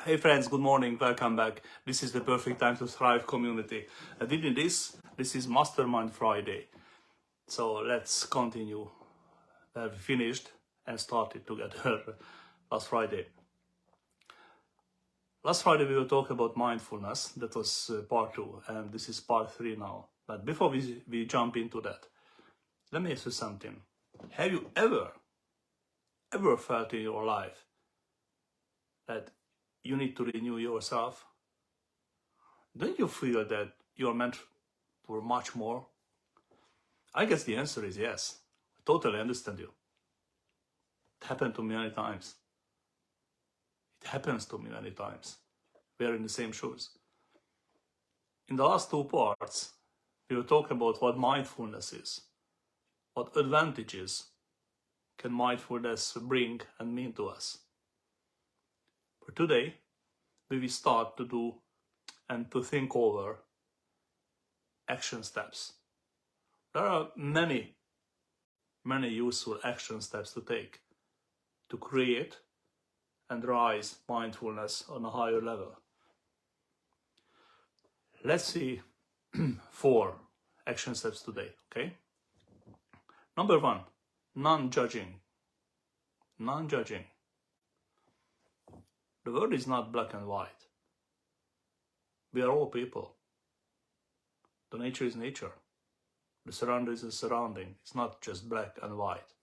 Hey friends, good morning, welcome back. This is the perfect time to thrive community. And in this is Mastermind Friday. So let's continue where we finished and started together last Friday. Last Friday we were talking about mindfulness. That was part 2 and this is part 3 now. But before we jump into that, let me ask you something. Have you ever felt in your life that you need to renew yourself? Don't you feel that you're meant for much more? I guess the answer is yes. I totally understand you. It happened to me many times. It happens to me many times. We're in the same shoes. In the last 2 parts, we will talk about what mindfulness is. What advantages can mindfulness bring and mean to us? For today, we will start to do and to think over action steps. There are many useful action steps to take to create and rise mindfulness on a higher level. Let's see 4 action steps today, okay? Number 1, non-judging. Non-judging. The world is not black and white. We are all people. The nature is nature. The surrounding is a surrounding. It's not just black and white.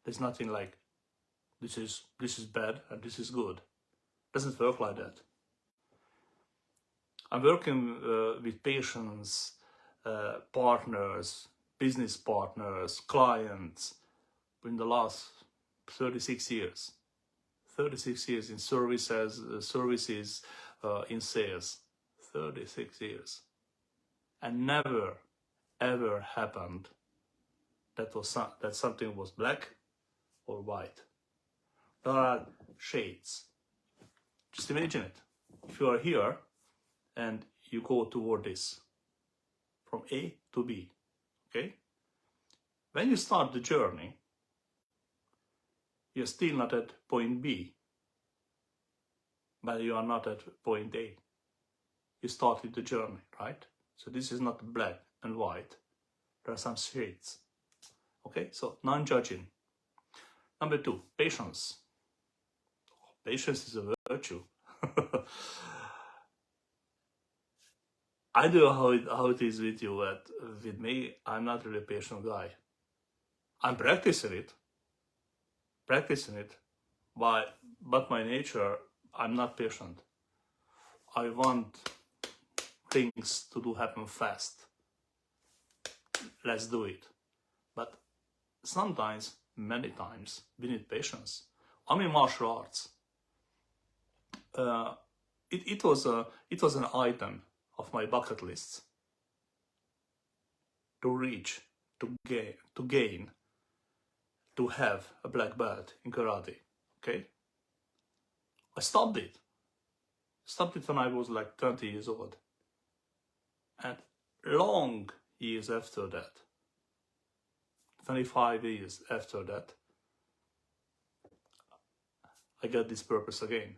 There's nothing like this is bad and this is good. It doesn't work like that. I'm working with patients, partners, business partners, clients in the last 36 years. 36 years in services, in sales. 36 years. And never, ever happened that something was black or white. There are shades. Just imagine it. If you are here and you go toward this, from A to B, okay? When you start the journey, you're still not at point B, but you are not at point A. You started the journey, right? So this is not black and white. There are some shades. Okay, so non-judging. Number 2, patience. Patience is a virtue. I don't know how it is with you, but with me, I'm not really a patient guy. I'm practicing it, but by nature, I'm not patient. I want things to happen fast. Let's do it. But sometimes, many times, we need patience. I'm in martial arts. It was an item of my bucket list to reach, to gain, to have a black belt in karate. Okay? I stopped it. Stopped it when I was like 20 years old. And long years after that, 25 years after that, I got this purpose again.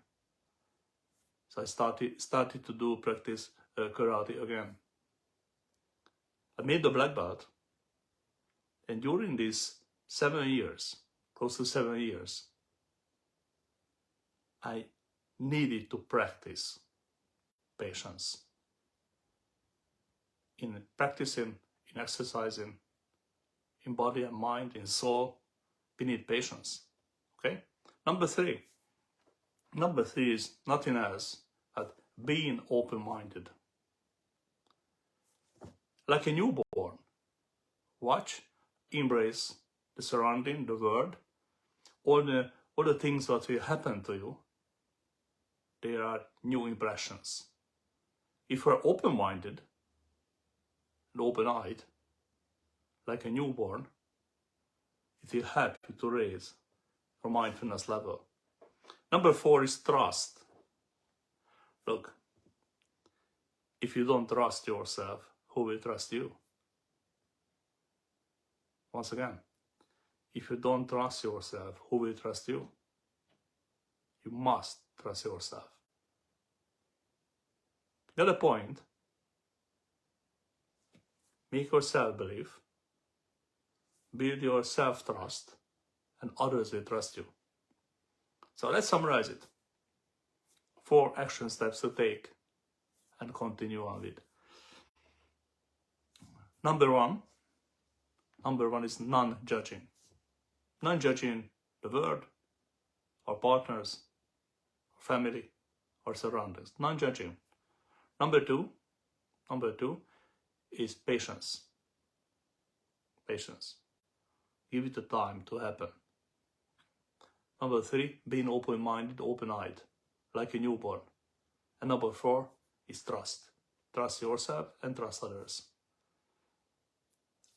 So I started to practice karate again. I made the black belt, and during these 7 years, close to 7 years, I needed to practice patience. In practicing, in exercising, in body and mind, in soul, we need patience. Okay? Number 3 is nothing else but being open-minded. Like a newborn, watch, embrace the surrounding, the world, all the things that will happen to you. There are new impressions. If we're open-minded and open-eyed, like a newborn, it will help you to raise your mindfulness level. Number 4 is trust. Look, if you don't trust yourself, who will trust you? Once again, if you don't trust yourself, who will trust you? You must trust yourself. The other point, make your self-belief, build your self-trust, and others will trust you. So let's summarize it. 4 action steps to take and continue on with. Number one is non-judging. Non-judging the world, our partners, our family, our surroundings. Non-judging. Number two is patience. Patience. Give it the time to happen. Number 3, being open-minded, open-eyed, like a newborn. And number 4 is trust. Trust yourself and trust others.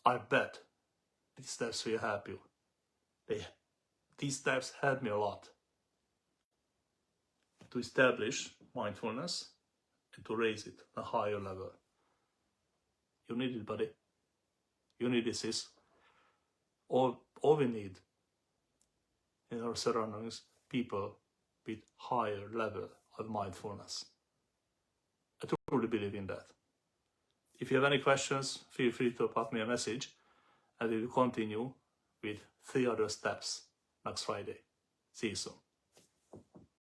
I bet these steps will help you. These steps helped me a lot to establish mindfulness and to raise it to a higher level. You need it, buddy. You need this. All we need in our surroundings, people with higher level of mindfulness. I truly believe in that. If you have any questions, feel free to pop me a message, and we will continue with 3 other steps next Friday. See you soon.